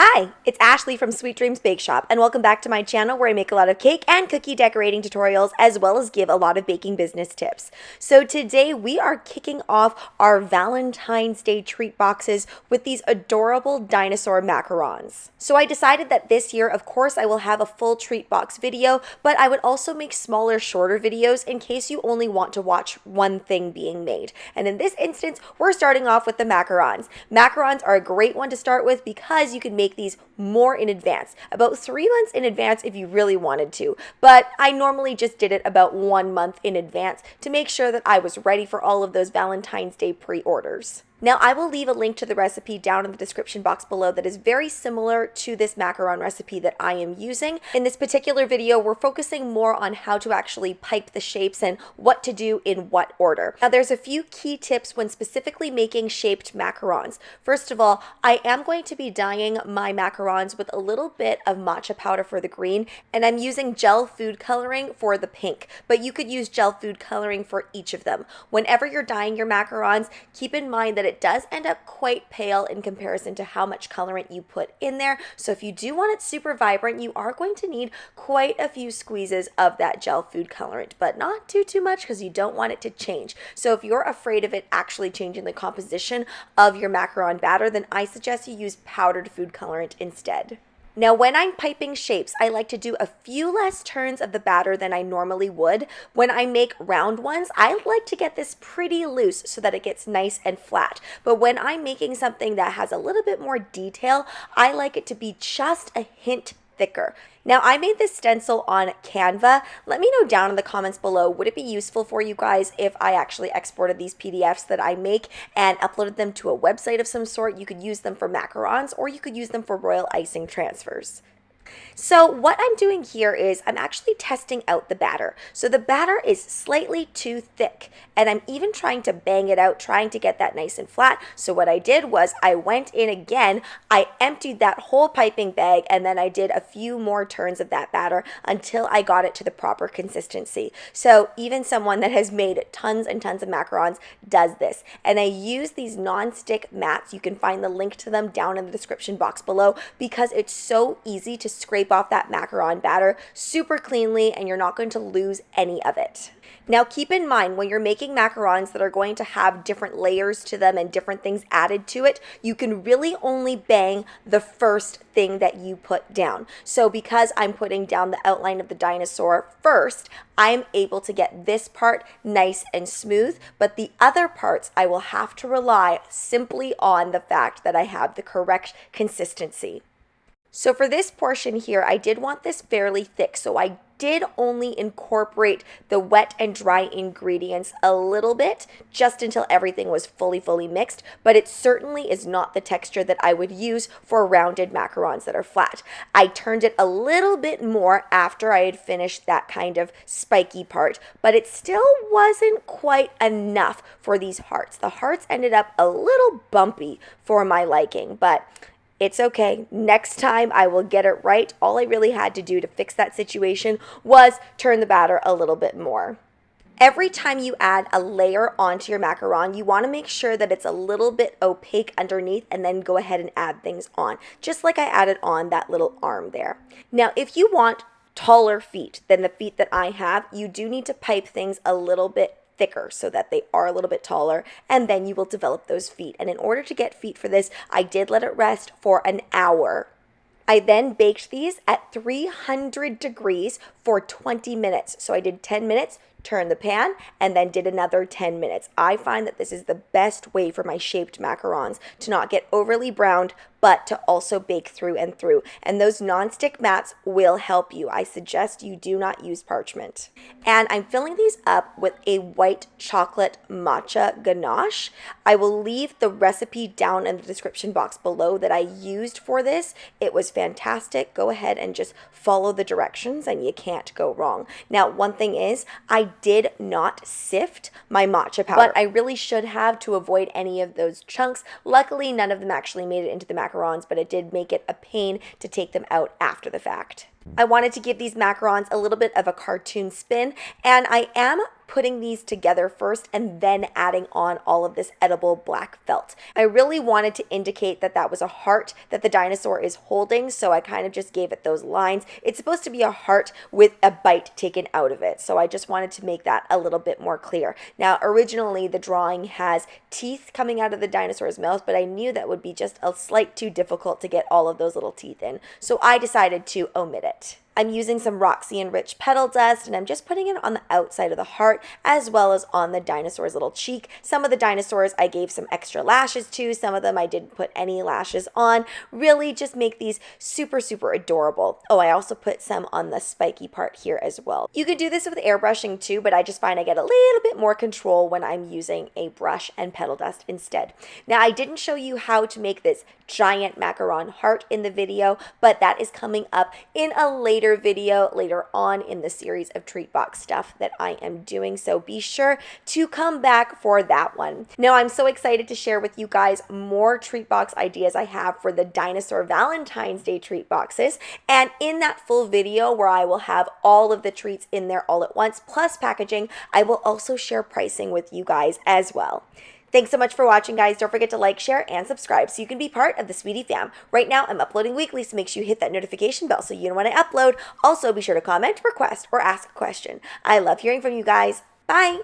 Hi, it's Ashleigh from Sweet Dreams Bake Shop, and welcome back to my channel where I make a lot of cake and cookie decorating tutorials as well as give a lot of baking business tips. So today we are kicking off our Valentine's Day treat boxes with these adorable dinosaur macarons. So I decided that this year, of course, I will have a full treat box video, but I would also make smaller, shorter videos in case you only want to watch one thing being made. And in this instance, we're starting off with the macarons. Macarons are a great one to start with because you can make these more in advance, about 3 months in advance if you really wanted to, but I normally just did it about 1 month in advance to make sure that I was ready for all of those Valentine's Day pre-orders. Now, I will leave a link to the recipe down in the description box below that is very similar to this macaron recipe that I am using. In this particular video, we're focusing more on how to actually pipe the shapes and what to do in what order. Now, there's a few key tips when specifically making shaped macarons. First of all, I am going to be dyeing my macarons with a little bit of matcha powder for the green, and I'm using gel food coloring for the pink, but you could use gel food coloring for each of them. Whenever you're dyeing your macarons, keep in mind that it does end up quite pale in comparison to how much colorant you put in there. So if you do want it super vibrant, you are going to need quite a few squeezes of that gel food colorant, but not too much because you don't want it to change. So if you're afraid of it actually changing the composition of your macaron batter, then I suggest you use powdered food colorant instead. Now, when I'm piping shapes, I like to do a few less turns of the batter than I normally would. When I make round ones, I like to get this pretty loose so that it gets nice and flat. But when I'm making something that has a little bit more detail, I like it to be just a hint thicker. Now, I made this stencil on Canva. Let me know down in the comments below, would it be useful for you guys if I actually exported these PDFs that I make and uploaded them to a website of some sort? You could use them for macarons or you could use them for royal icing transfers. So what I'm doing here is I'm actually testing out the batter. So the batter is slightly too thick and I'm even trying to bang it out, trying to get that nice and flat. So what I did was I went in again, I emptied that whole piping bag, and then I did a few more turns of that batter until I got it to the proper consistency. So even someone that has made tons and tons of macarons does this. And I use these non-stick mats. You can find the link to them down in the description box below because it's so easy to scrape off that macaron batter super cleanly and you're not going to lose any of it. Now keep in mind when you're making macarons that are going to have different layers to them and different things added to it, you can really only bang the first thing that you put down. So because I'm putting down the outline of the dinosaur first, I'm able to get this part nice and smooth, but the other parts I will have to rely simply on the fact that I have the correct consistency. So for this portion here, I did want this fairly thick, so I did only incorporate the wet and dry ingredients a little bit, just until everything was fully mixed, but it certainly is not the texture that I would use for rounded macarons that are flat. I turned it a little bit more after I had finished that kind of spiky part, but it still wasn't quite enough for these hearts. The hearts ended up a little bumpy for my liking, but it's okay. Next time I will get it right. All I really had to do to fix that situation was turn the batter a little bit more. Every time you add a layer onto your macaron, you want to make sure that it's a little bit opaque underneath and then go ahead and add things on, just like I added on that little arm there. Now, if you want taller feet than the feet that I have, you do need to pipe things a little bit thicker so that they are a little bit taller, and then you will develop those feet. And in order to get feet for this, I did let it rest for an hour. I then baked these at 300 degrees for 20 minutes. So I did 10 minutes, turned the pan, and then did another 10 minutes. I find that this is the best way for my shaped macarons to not get overly browned, but to also bake through and through. And those non-stick mats will help you. I suggest you do not use parchment. And I'm filling these up with a white chocolate matcha ganache. I will leave the recipe down in the description box below that I used for this. It was fantastic. Go ahead and just follow the directions and you can't go wrong. Now, one thing is, I did not sift my matcha powder, but I really should have to avoid any of those chunks. Luckily, none of them actually made it into the macarons, but it did make it a pain to take them out after the fact. I wanted to give these macarons a little bit of a cartoon spin, and I am putting these together first and then adding on all of this edible black felt. I really wanted to indicate that that was a heart that the dinosaur is holding, so I kind of just gave it those lines. It's supposed to be a heart with a bite taken out of it, so I just wanted to make that a little bit more clear. Now, originally the drawing has teeth coming out of the dinosaur's mouth, but I knew that would be just a slight too difficult to get all of those little teeth in, so I decided to omit it. I'm using some Roxy Enriched petal dust, and I'm just putting it on the outside of the heart as well as on the dinosaur's little cheek. Some of the dinosaurs I gave some extra lashes to, some of them I didn't put any lashes on. Really just make these super, super adorable. Oh, I also put some on the spiky part here as well. You can do this with airbrushing too, but I just find I get a little bit more control when I'm using a brush and petal dust instead. Now, I didn't show you how to make this giant macaron heart in the video, but that is coming up in a later video later on in the series of treat box stuff that I am doing, so be sure to come back for that one. Now, I'm so excited to share with you guys more treat box ideas I have for the Dinosaur Valentine's Day treat boxes, and in that full video where I will have all of the treats in there all at once plus packaging, I will also share pricing with you guys as well. Thanks so much for watching, guys. Don't forget to like, share, and subscribe so you can be part of the Sweetie fam. Right now, I'm uploading weekly, so make sure you hit that notification bell so you know when I upload. Also, be sure to comment, request, or ask a question. I love hearing from you guys. Bye!